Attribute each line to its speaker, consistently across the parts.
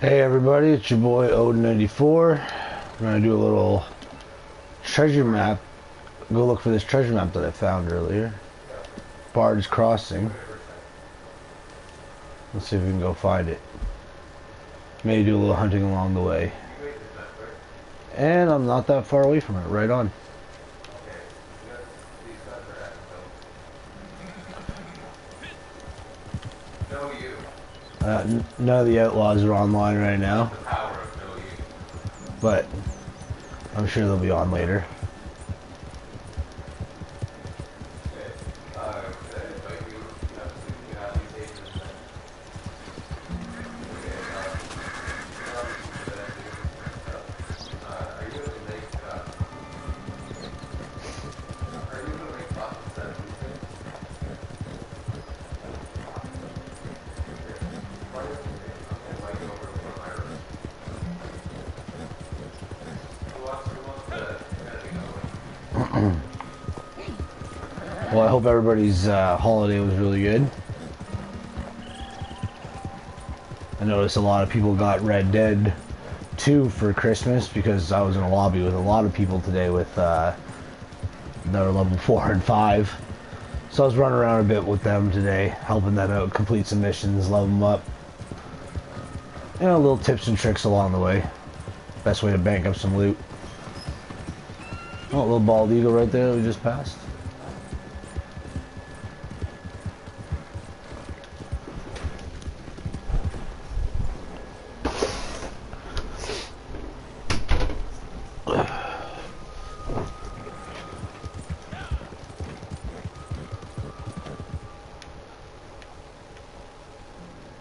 Speaker 1: Hey everybody, it's your boy Odin94. I'm gonna do a little treasure map. Go look for this treasure map that I found earlier. Bard's Crossing. Let's see if we can go find it. Maybe do a little hunting along the way. And I'm not that far away from it, right on. None of the outlaws are online right now, but I'm sure they'll be on later. Well, I hope everybody's holiday was really good. I noticed a lot of people got Red Dead 2 for Christmas because I was in a lobby with a lot of people today with that are level 4 and 5. So I was running around a bit with them today, helping them out, complete some missions, level them up. You know, little tips and tricks along the way. Best way to bank up some loot. Oh, a little bald eagle right there that we just passed.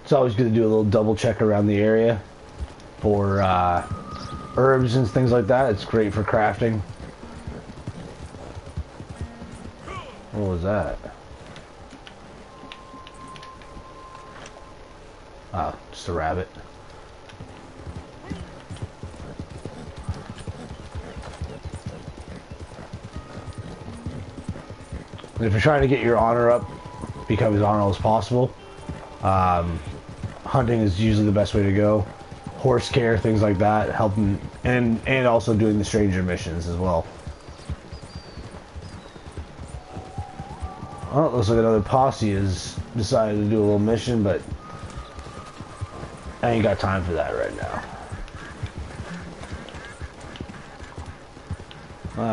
Speaker 1: It's always good to do a little double check around the area for herbs and things like that. It's great for crafting. What was that? Oh, just a rabbit. And if you're trying to get your honor up, become as honorable as possible, hunting is usually the best way to go. Horse care, things like that, helping, and also doing the stranger missions as well. Oh, it looks like another posse has decided to do a little mission, but I ain't got time for that right now.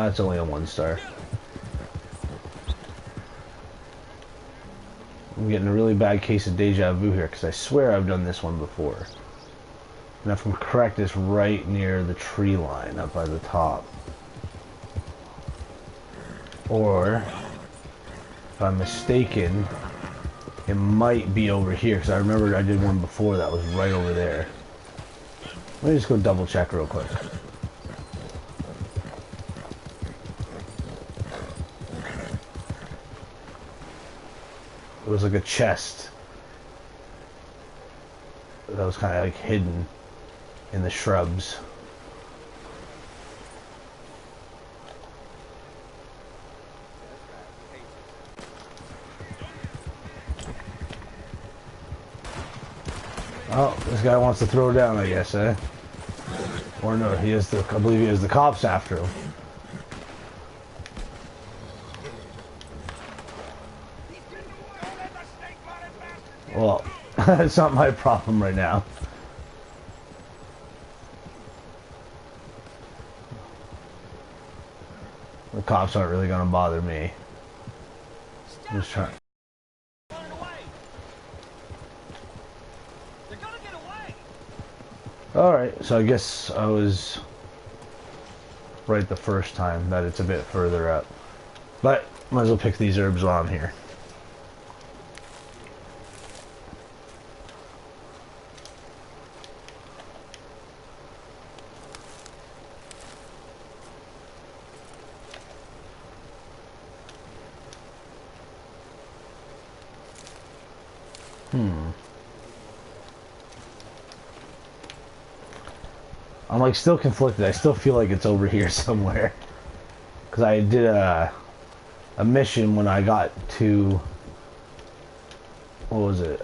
Speaker 1: It's only a 1-star. I'm getting a really bad case of deja vu here because I swear I've done this one before. And if I'm correct, it's right near the tree line up by the top. Or, if I'm mistaken, it might be over here because I remember I did one before that was right over there. Let me just go double check real quick. It was like a chest that was kind of like hidden in the shrubs. Oh, this guy wants to throw down, I guess, eh? Or no, he has the, I believe he has the cops after him. Well, it's not my problem right now. The cops aren't really gonna bother me. I'm just trying. Alright, so I guess I was right the first time that it's a bit further up. But, might as well pick these herbs while I'm here. I'm like still conflicted. I still feel like it's over here somewhere. Because I did a mission when I got to, what was it?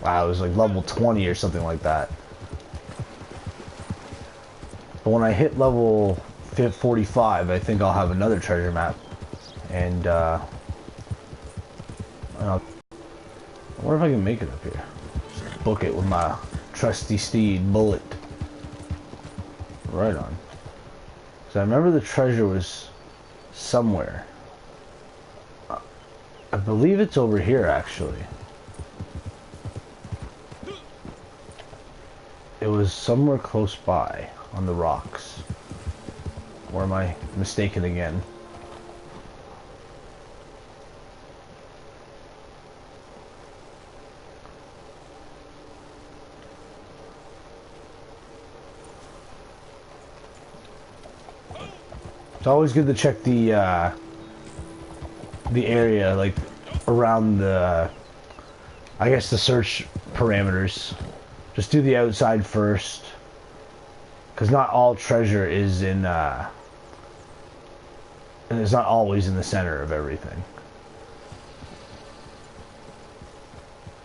Speaker 1: Wow, it was like level 20 or something like that. But when I hit level 45, I think I'll have another treasure map. And, I wonder if I can make it up here. Just book it with my trusty steed, Bullet. Right on. So I remember the treasure was somewhere. I believe it's over here, actually. It was somewhere close by on the rocks. Or am I mistaken again? It's always good to check the area, like around the, I guess, the search parameters. Just do the outside first, because not all treasure is in, and it's not always in the center of everything.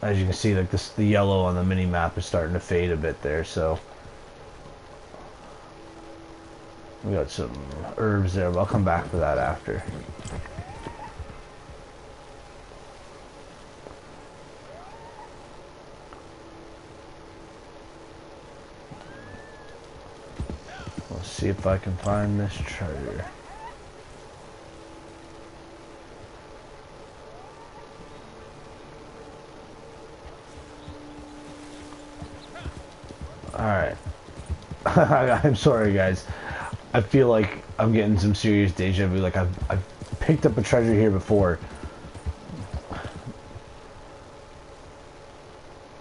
Speaker 1: As you can see, like this, the yellow on the mini map is starting to fade a bit there. So we got some herbs there, but I'll come back for that after. Let's see if I can find this treasure. Alright. I'm sorry, guys. I feel like I'm getting some serious deja vu. Like I've picked up a treasure here before.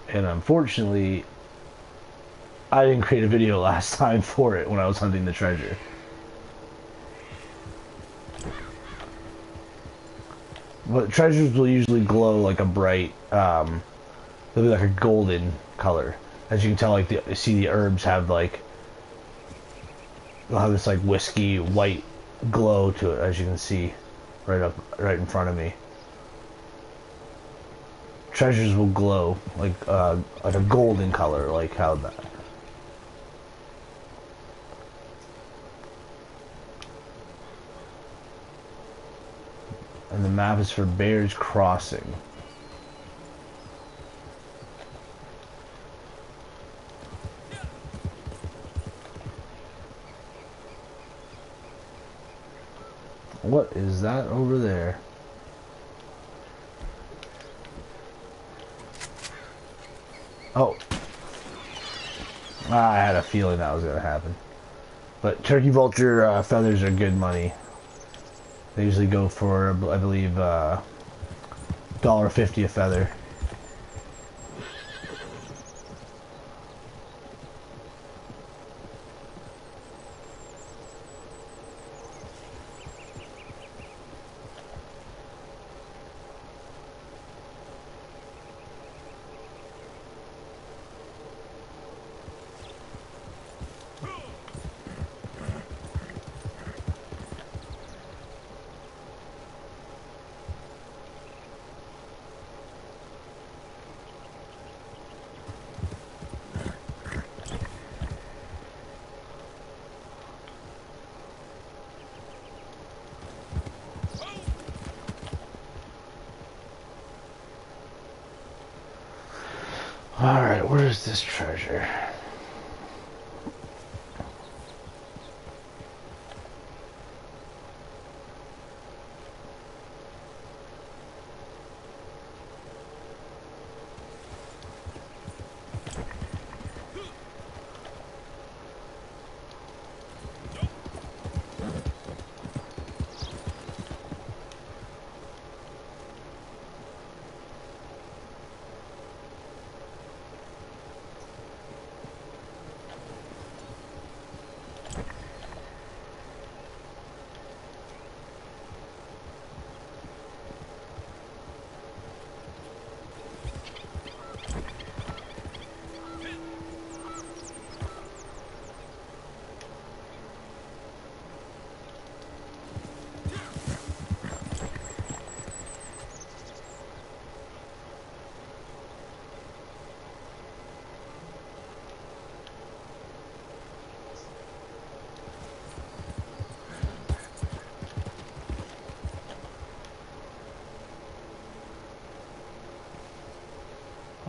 Speaker 1: And unfortunately, I didn't create a video last time for it when I was hunting the treasure. But treasures will usually glow like a bright, they'll be like a golden color. As you can tell, like see the herbs have like, they'll have this like whiskey white glow to it, as you can see right in front of me. Treasures will glow like a golden color, like how that. And the map is for Bears Crossing. What is that over there? Oh. I had a feeling that was going to happen. But turkey vulture feathers are good money. They usually go for, I believe, $1.50 a feather. Alright, where's this treasure?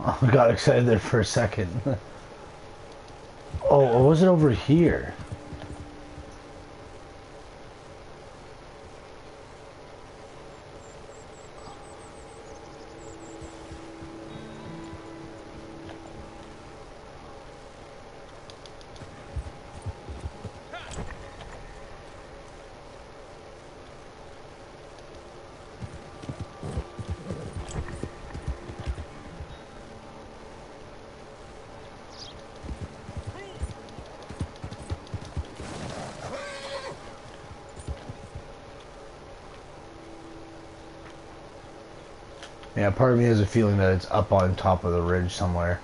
Speaker 1: I got excited there for a second. Oh, or was it over here? Yeah, part of me has a feeling that it's up on top of the ridge somewhere.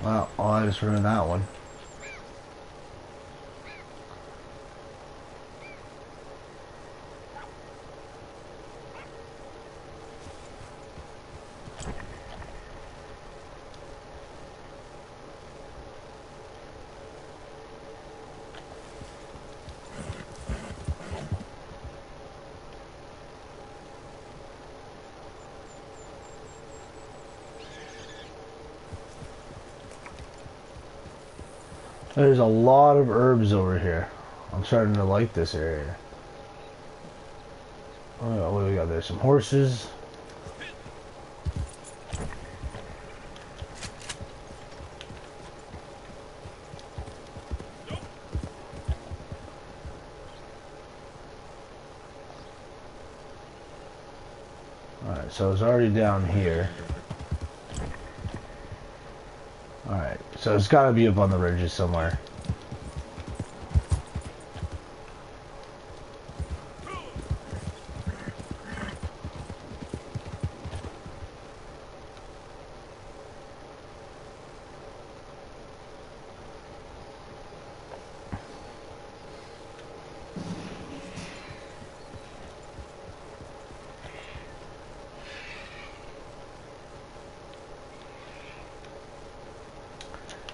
Speaker 1: Well, oh, I just ruined that one. There's a lot of herbs over here. I'm starting to like this area. Oh, what do we got there? Some horses. Alright, so it's already down here. Alright, so it's gotta be up on the ridges somewhere.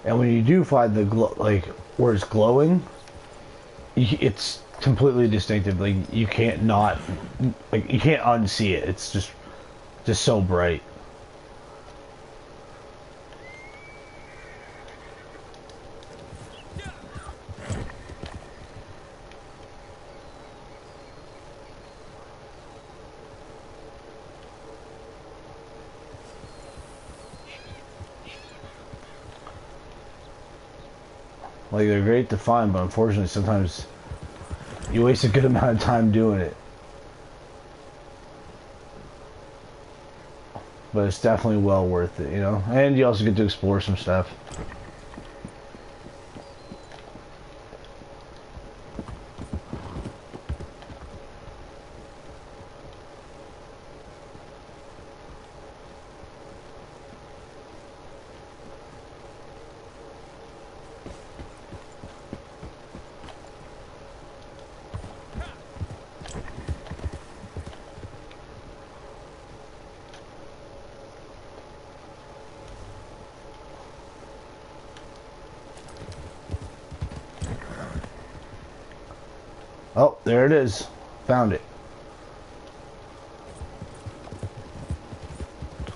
Speaker 1: And when you do find the glow, like where it's glowing, it's completely distinctive. Like you can't not, like you can't unsee it. It's just so bright. Like they're great to find, but unfortunately sometimes you waste a good amount of time doing it. But it's definitely well worth it, you know? And you also get to explore some stuff. Oh, there it is. Found it.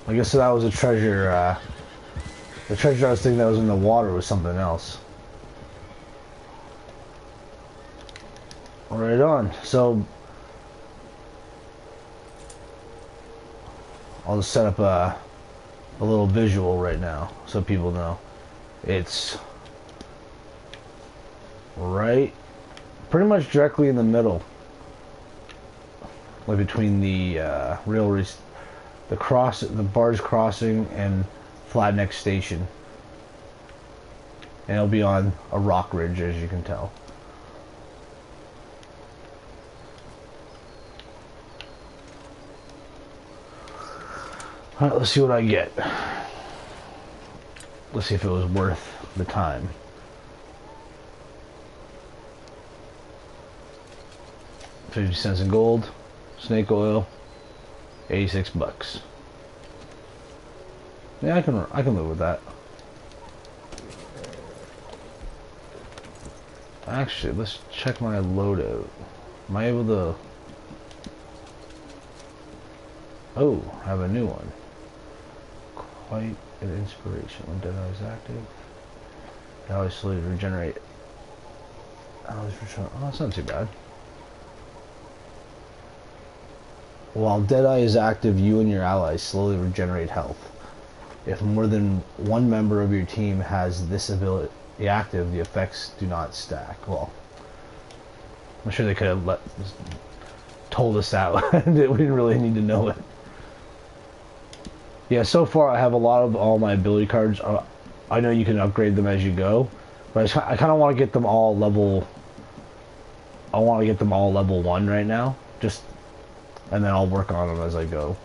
Speaker 1: I guess that was a treasure, the treasure I was thinking that was in the water was something else. Right on. So, I'll just set up a little visual right now so people know. It's right pretty much directly in the middle, like between the the barge crossing and Flatneck Station, and it'll be on a rock ridge, as you can tell. Alright, let's see what I get. Let's see if it was worth the time. $0.50 in gold, snake oil, 86 bucks. Yeah, I can live with that. Actually, let's check my loadout. Am I able to... Oh, I have a new one. Quite an inspiration. When Deadeye is active, I always slowly regenerate. Oh, that's not too bad. While Deadeye is active, you and your allies slowly regenerate health. If more than one member of your team has this ability active, the effects do not stack. Well, I'm sure they could have told us that. We didn't really need to know it. Yeah, so far I have a lot of all my ability cards. I know you can upgrade them as you go, but I kind of want to get them all level. I want to get them all level 1 right now, and then I'll work on them as I go.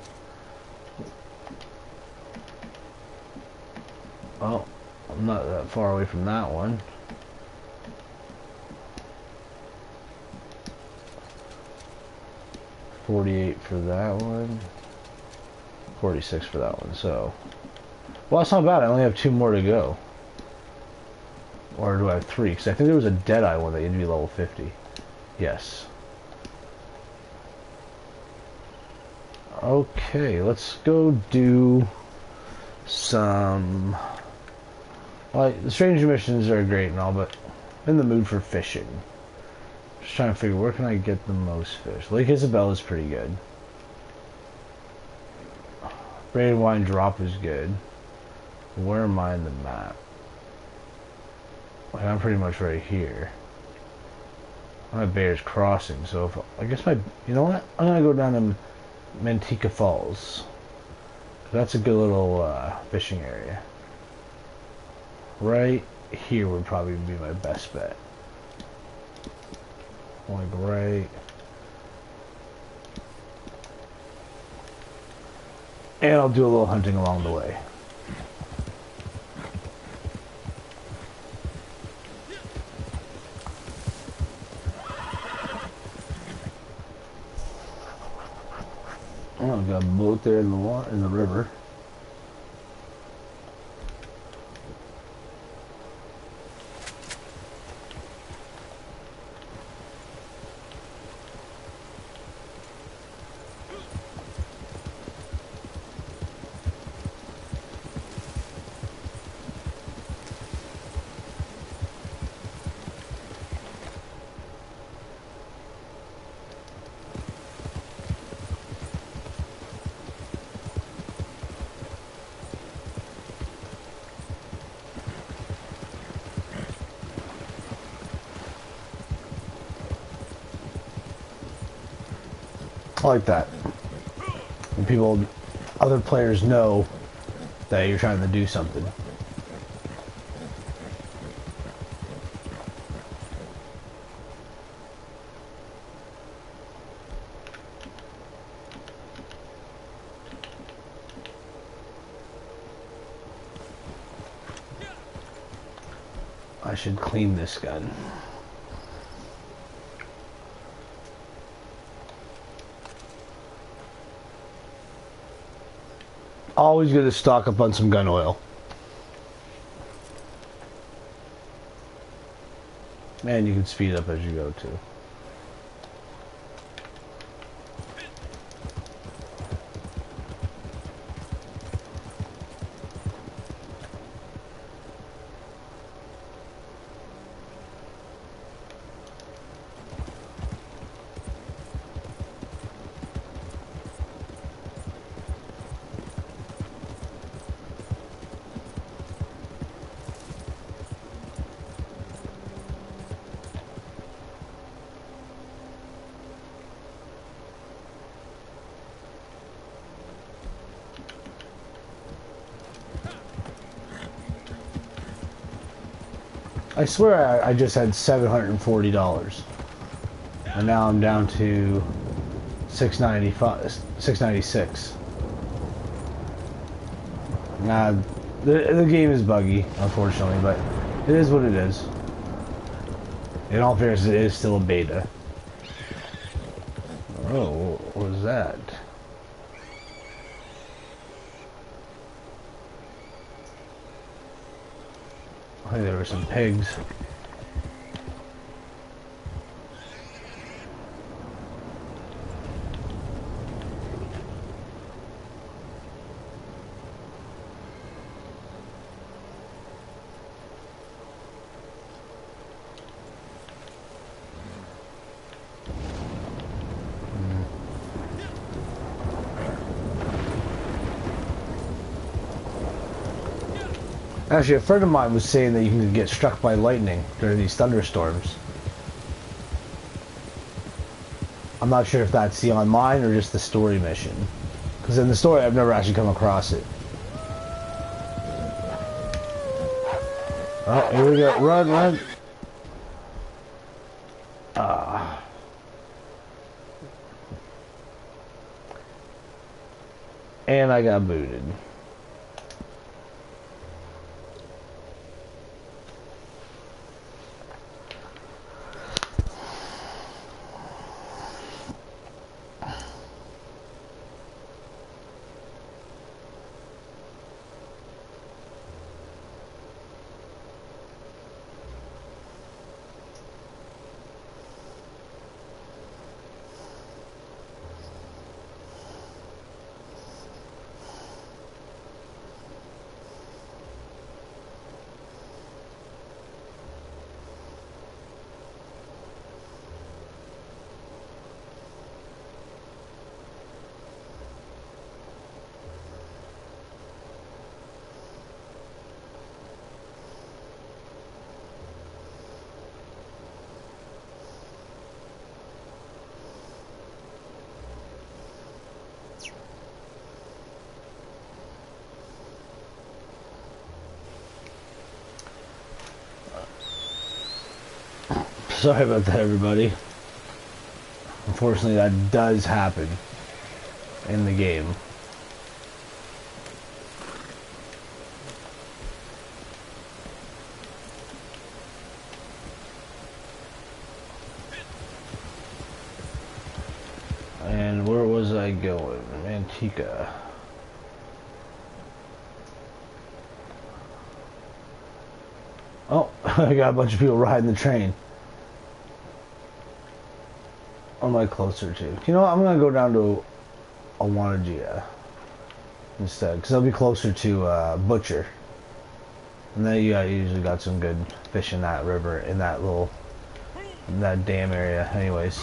Speaker 1: Oh, I'm not that far away from that one. $48 for that one. 46 for that one. So, well, that's not bad. I only have 2 more to go. Or do I have 3? Because I think there was a Deadeye one that you'd be level 50. Yes. Okay, let's go do some... Well, the stranger missions are great and all, but I'm in the mood for fishing. Just trying to figure where can I get the most fish. Lake Isabel is pretty good. Braided Wine Drop is good. Where am I in the map? Like, I'm pretty much right here. I'm at Bear's Crossing, so if I guess you know what? I'm gonna go down to Manteca Falls. That's a good little fishing area. Right here would probably be my best bet. Like right. And I'll do a little hunting along the way. Oh, I've got a boat there in the water, in the river. I like that. And other players know that you're trying to do something. I should clean this gun. Always good to stock up on some gun oil. And you can speed up as you go too. I swear I just had $740, and now I'm down to $696. Nah, the game is buggy, unfortunately, but it is what it is. In all fairness, it is still a beta. Oh, what was that? I think there were some pigs. Actually, a friend of mine was saying that you can get struck by lightning during these thunderstorms. I'm not sure if that's the online or just the story mission. Because in the story, I've never actually come across it. Oh, here we go. Run, run. And I got booted. Sorry about that, everybody. Unfortunately, that does happen in the game. And where was I going? Manteca. Oh, I got a bunch of people riding the train. What am I closer to? You know what? I'm gonna go down to Awanagia instead, because I'll be closer to Butcher. And then you usually got some good fish in that river, in that dam area. Anyways.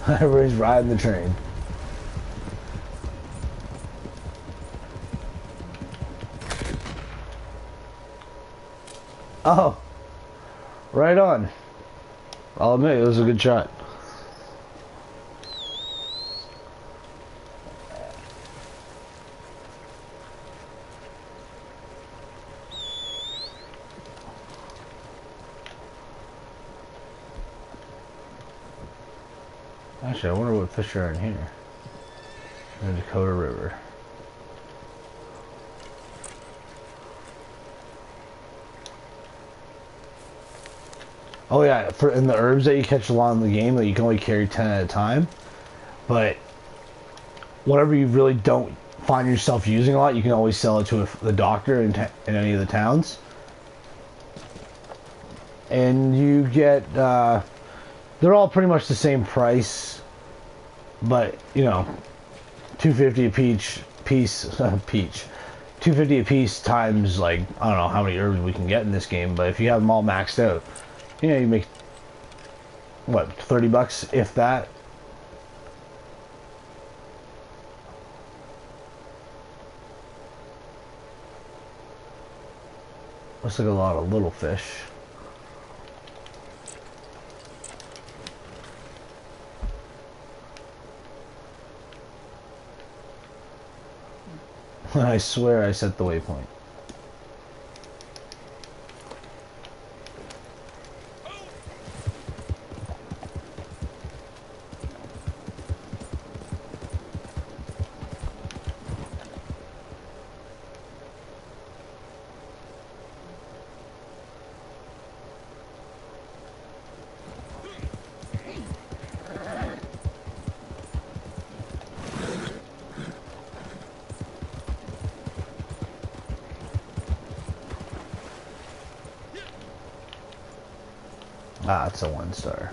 Speaker 1: Everybody's riding the train. Oh, right on. I'll admit it was a good shot. Actually, I wonder what fish are in here. In the Dakota River. Oh yeah, in the herbs that you catch along the game, that you can only carry 10 at a time. But whatever you really don't find yourself using a lot, you can always sell it to the doctor in any of the towns. And you get, they're all pretty much the same price, but you know, $2.50 a piece, $2.50 a piece times, like, I don't know how many herbs we can get in this game, but if you have them all maxed out, you know, you make, what, $30 if that. Looks like a lot of little fish. I swear I set the waypoint. Ah, it's a 1-star.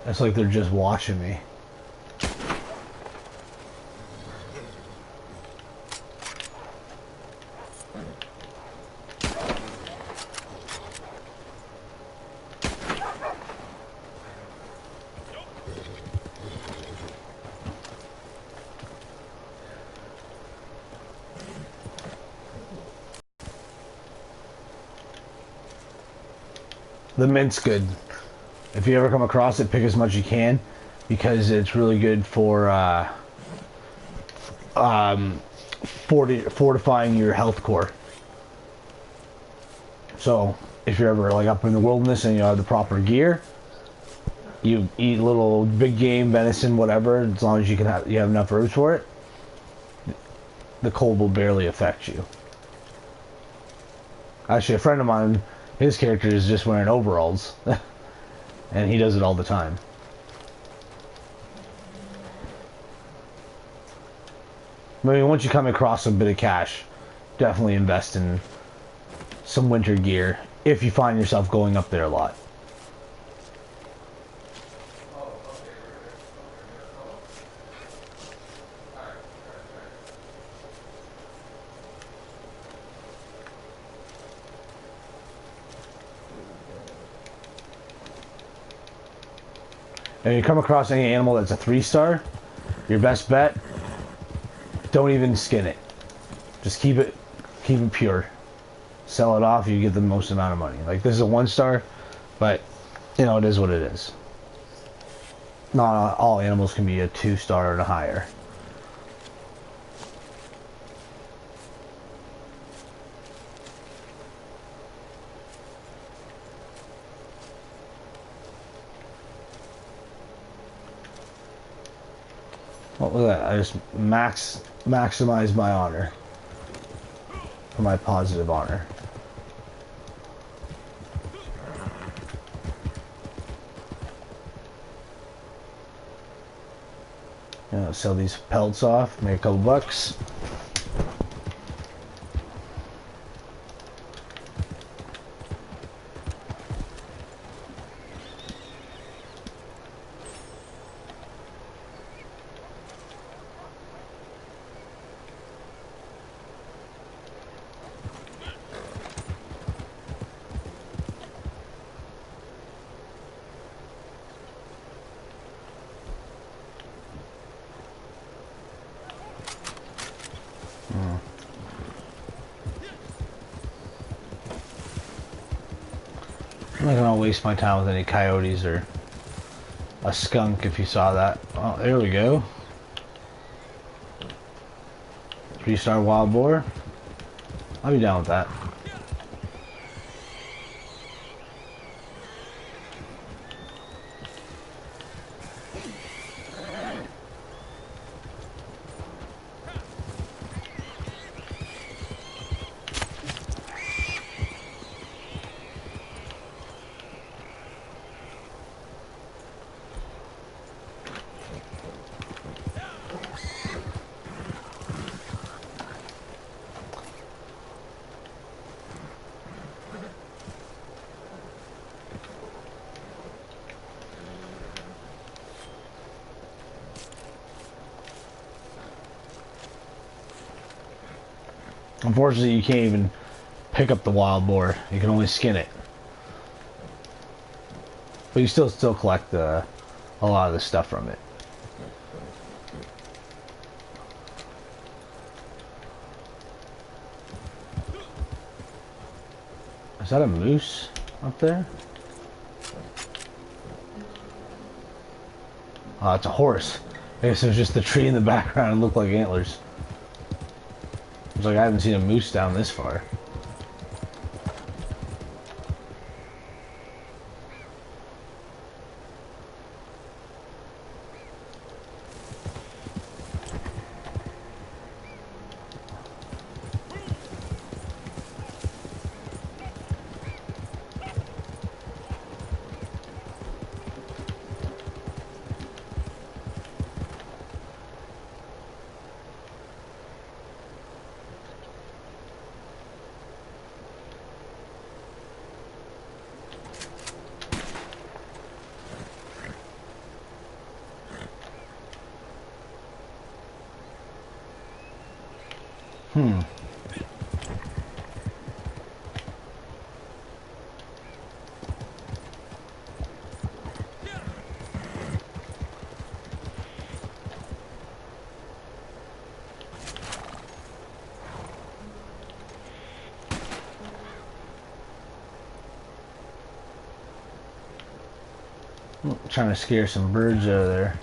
Speaker 1: It's like they're just watching me. The mint's good. If you ever come across it, pick as much as you can, because it's really good for fortifying your health core. So if you're ever like up in the wilderness and you have the proper gear, you eat little big game, venison, whatever, as long as you have enough herbs for it, the cold will barely affect you. Actually, a friend of mine, his character is just wearing overalls. And he does it all the time. I mean, once you come across a bit of cash, definitely invest in some winter gear if you find yourself going up there a lot. And you come across any animal that's a 3-star, your best bet, don't even skin it. Just keep it pure. Sell it off, you get the most amount of money. Like, this is a 1-star, but you know, it is what it is. Not all animals can be a 2-star and higher. What was that? I just maximize my honor. For my positive honor. You know, sell these pelts off, make a couple bucks. I'm not gonna waste my time with any coyotes or a skunk if you saw that. Oh, there we go. 3-star wild boar. I'll be down with that. Unfortunately, you can't even pick up the wild boar. You can only skin it. But you still collect a lot of the stuff from it. Is that a moose up there? Oh, it's a horse. I guess there's just the tree in the background and looked like antlers. It's like I haven't seen a moose down this far. Hmm. Trying to scare some birds out of there.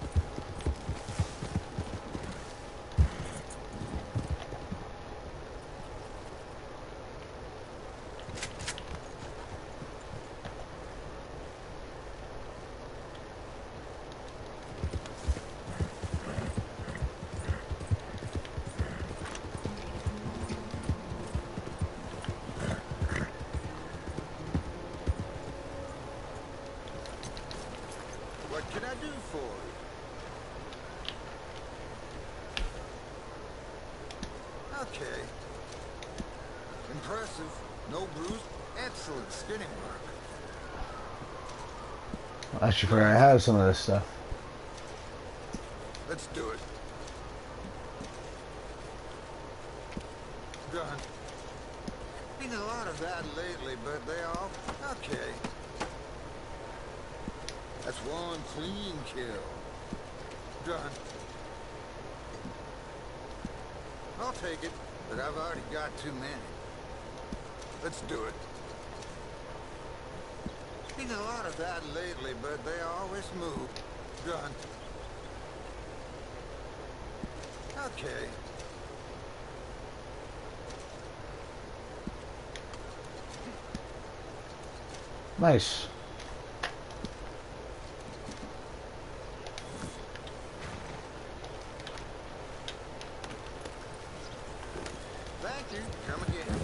Speaker 2: What can I do for you? Okay. Impressive. No bruise. Excellent skinning work.
Speaker 1: I actually forgot I have some of this stuff.
Speaker 2: Let's do it. Done. Been a lot of that lately, but they all... Okay. That's one clean kill. Done. I'll take it, but I've already got too many. Let's do it. Been a lot of that lately, but they always move. Done. Okay.
Speaker 1: Nice.
Speaker 2: Thank you. Come again.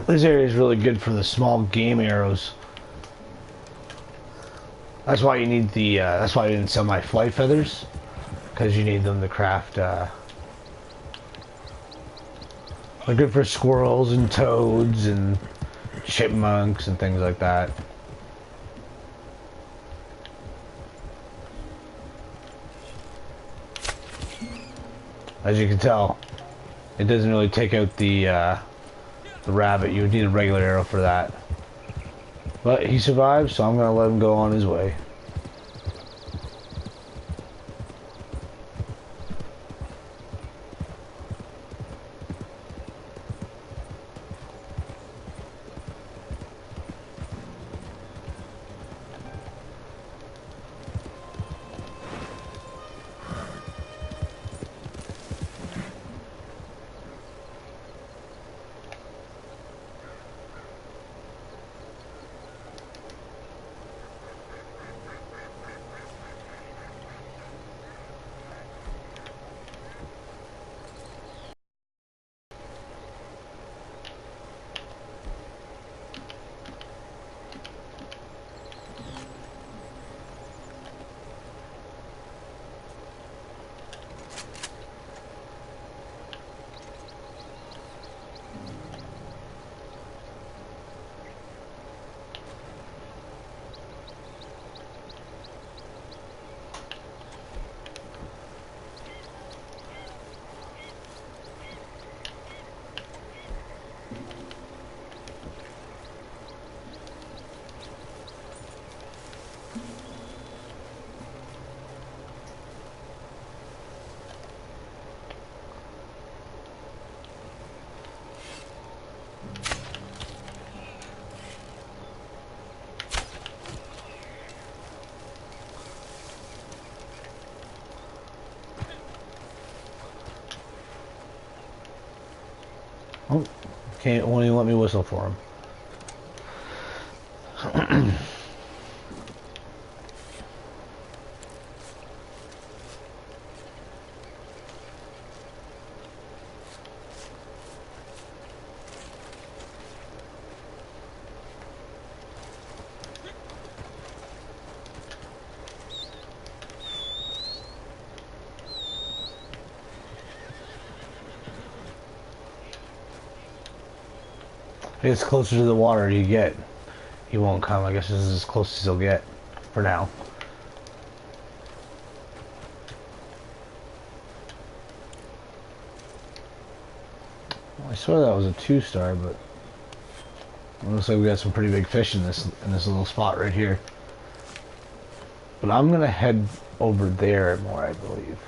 Speaker 1: This area is really good for the small game arrows. That's why you need the, that's why I didn't sell my flight feathers. Because you need them to craft, they're good for squirrels and toads and chipmunks and things like that. As you can tell, it doesn't really take out the rabbit. You would need a regular arrow for that. But he survived, so I'm going to let him go on his way. won't even let me whistle for him. It's closer to the water you get. He won't come. I guess this is as close as he'll get for now. Well, I swear that was a 2-star, but it looks like we got some pretty big fish in this little spot right here. But I'm gonna head over there more, I believe.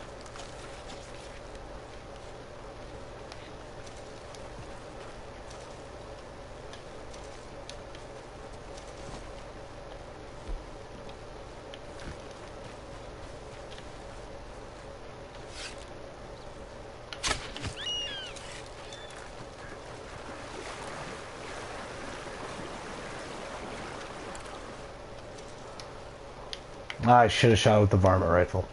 Speaker 1: I should have shot with the varmint rifle.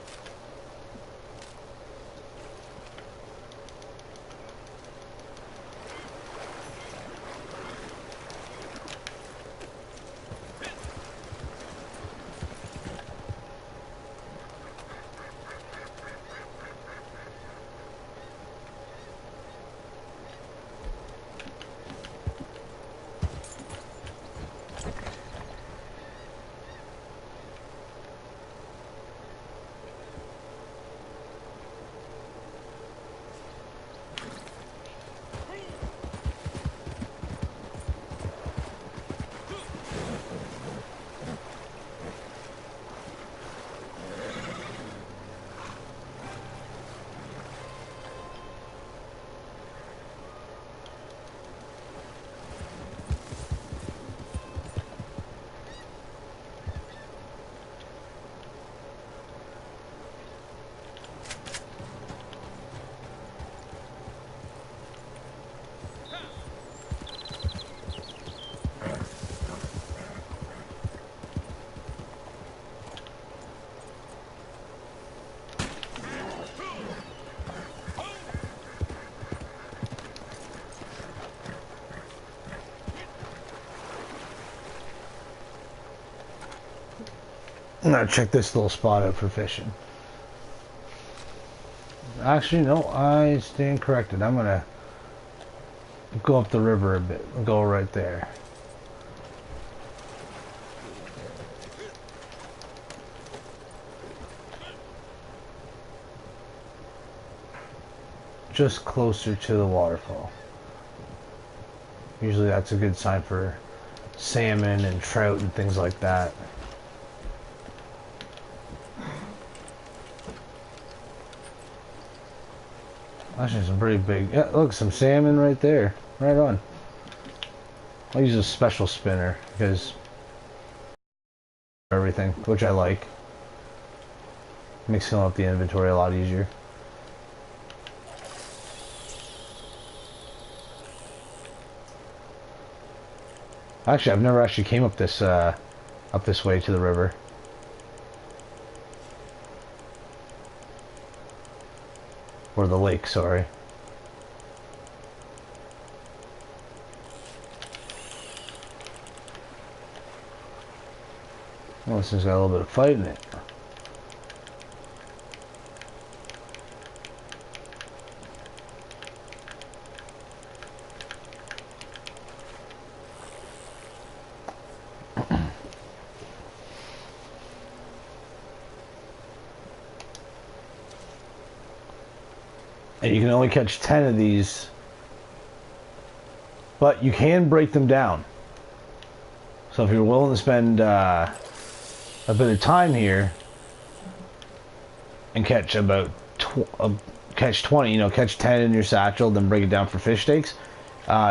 Speaker 1: I'm gonna check this little spot out for fishing. Actually, no, I stand corrected. I'm gonna go up the river a bit. Go right there. Just closer to the waterfall. Usually that's a good sign for salmon and trout and things like that. Actually, some pretty big. Yeah, look, some salmon right there. Right on. I'll use a special spinner because everything, which I like. Makes filling up the inventory a lot easier. Actually, I've never actually came up this way to the river. Or the lake, sorry. Well, this thing's got a little bit of fight in it. And you can only catch 10 of these, but you can break them down. So if you're willing to spend a bit of time here and catch about catch 20, you know, catch 10 in your satchel, then break it down for fish steaks,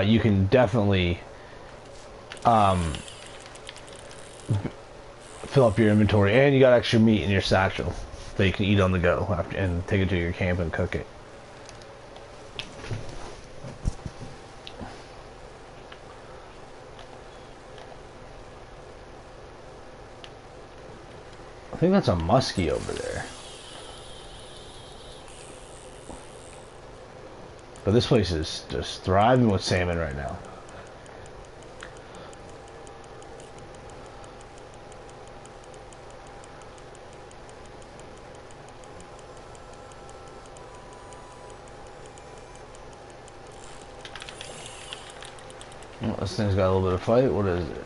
Speaker 1: you can definitely fill up your inventory, and you got extra meat in your satchel that you can eat on the go after, and take it to your camp and cook it. think that's a muskie over there. But this place is just thriving with salmon right now. Oh, this thing's got a little bit of fight. What is it?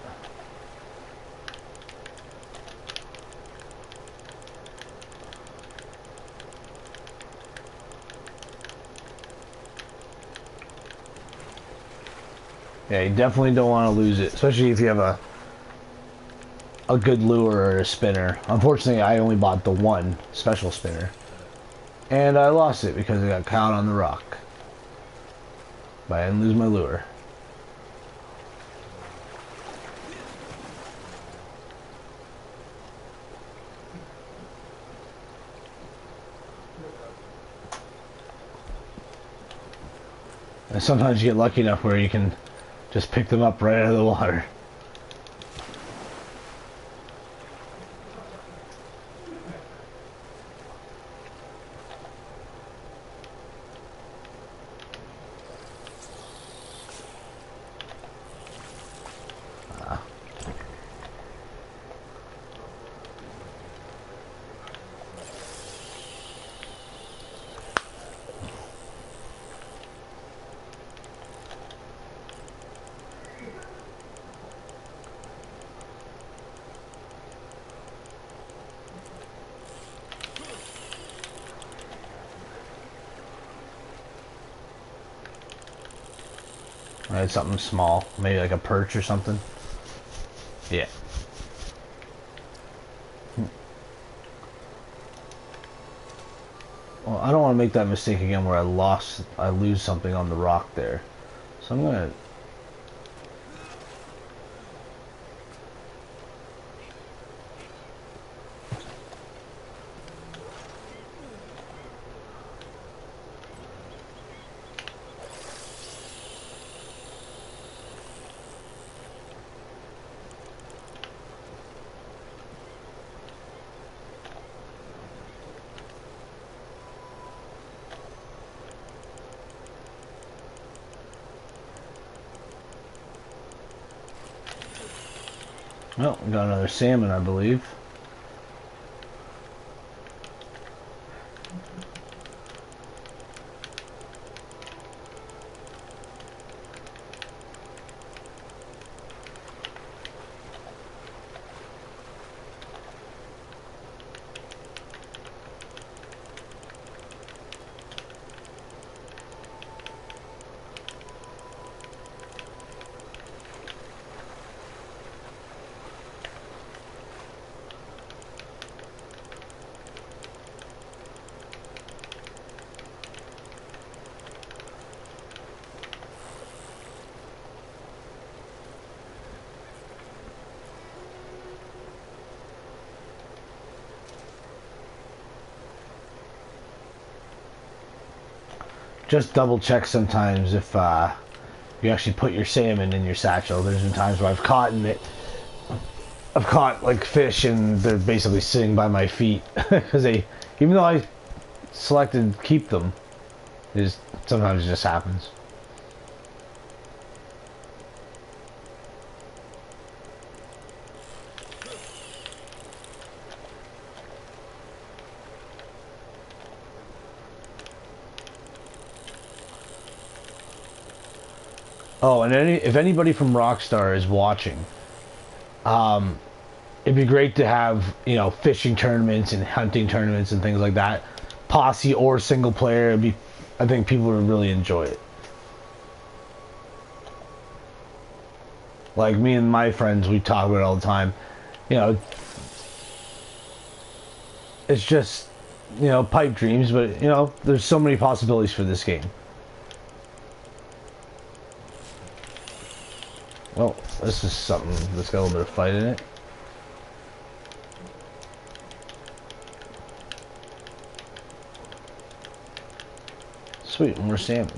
Speaker 1: Yeah, you definitely don't want to lose it, especially if you have a good lure or a spinner. Unfortunately, I only bought the one special spinner, and I lost it because I got caught on the rock. But I didn't lose my lure. And sometimes you get lucky enough where you can just pick them up right out of the water. I had something small, maybe like a perch or something. Yeah. Well, I don't want to make that mistake again where I lose something on the rock there. So I'm gonna. Well, we got another salmon, I believe. Just double check sometimes if you actually put your salmon in your satchel. There's been times where I've caught like fish and they're basically sitting by my feet because even though I selected keep them, sometimes it just happens. Oh, and if anybody from Rockstar is watching, it'd be great to have, fishing tournaments and hunting tournaments and things like that, posse or single player. I think people would really enjoy it. Like me and my friends, we talk about it all the time. It's just, pipe dreams, but there's so many possibilities for this game. Well, this is something that's got a little bit of fight in it. Sweet, more salmon.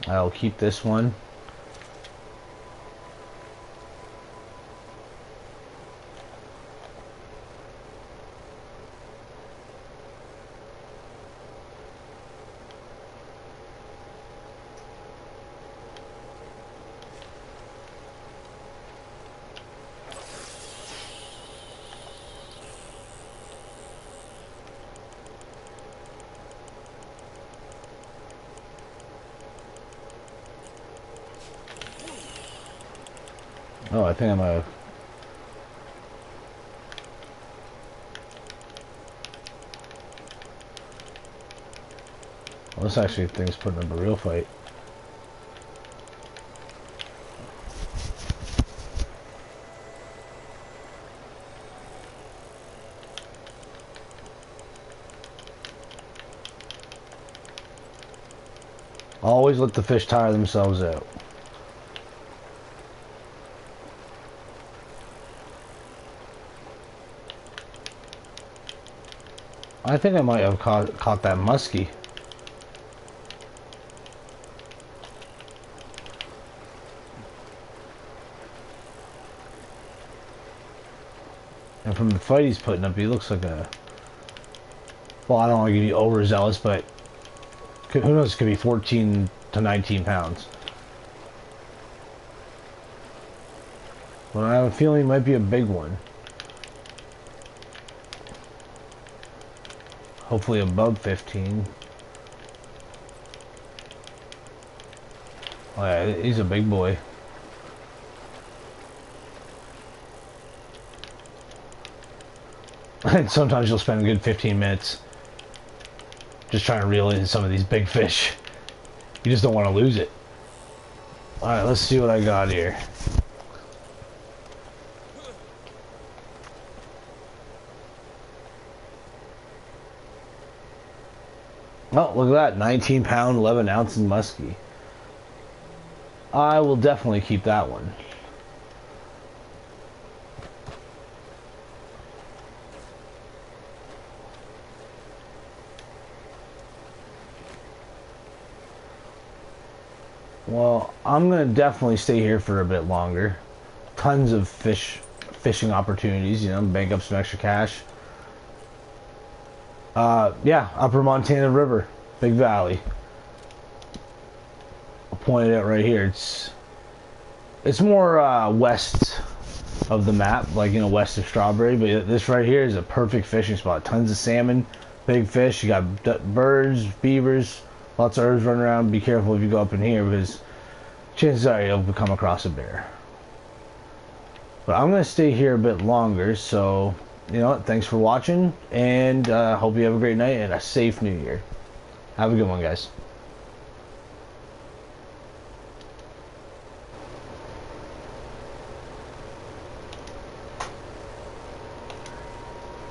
Speaker 1: I'll keep this one. Oh, I think I might have. Well, this actually thing's putting up a real fight. Always let the fish tire themselves out. I think I might have caught that muskie. And from the fight he's putting up, he looks like a... Well, I don't want to be overzealous, but who knows, it could be 14 to 19 pounds. But I have a feeling it might be a big one. Hopefully above 15. Oh yeah, he's a big boy. And sometimes you'll spend a good 15 minutes just trying to reel in some of these big fish. You just don't want to lose it. Alright, let's see what I got here. Oh, look at that. 19 pound, 11 ounce muskie. I will definitely keep that one. Well, I'm going to definitely stay here for a bit longer. Tons of fishing opportunities, you know, bank up some extra cash. Yeah, Upper Montana River, Big Valley. I'll point it out right here. It's more west of the map, like, you know, west of Strawberry, but this right here is a perfect fishing spot. Tons of salmon, big fish. You got birds, beavers, lots of herbs running around. Be careful if you go up in here, because chances are you'll come across a bear. But I'm going to stay here a bit longer, so, you know what, thanks for watching, and hope you have a great night and a safe new year. Have a good one, guys.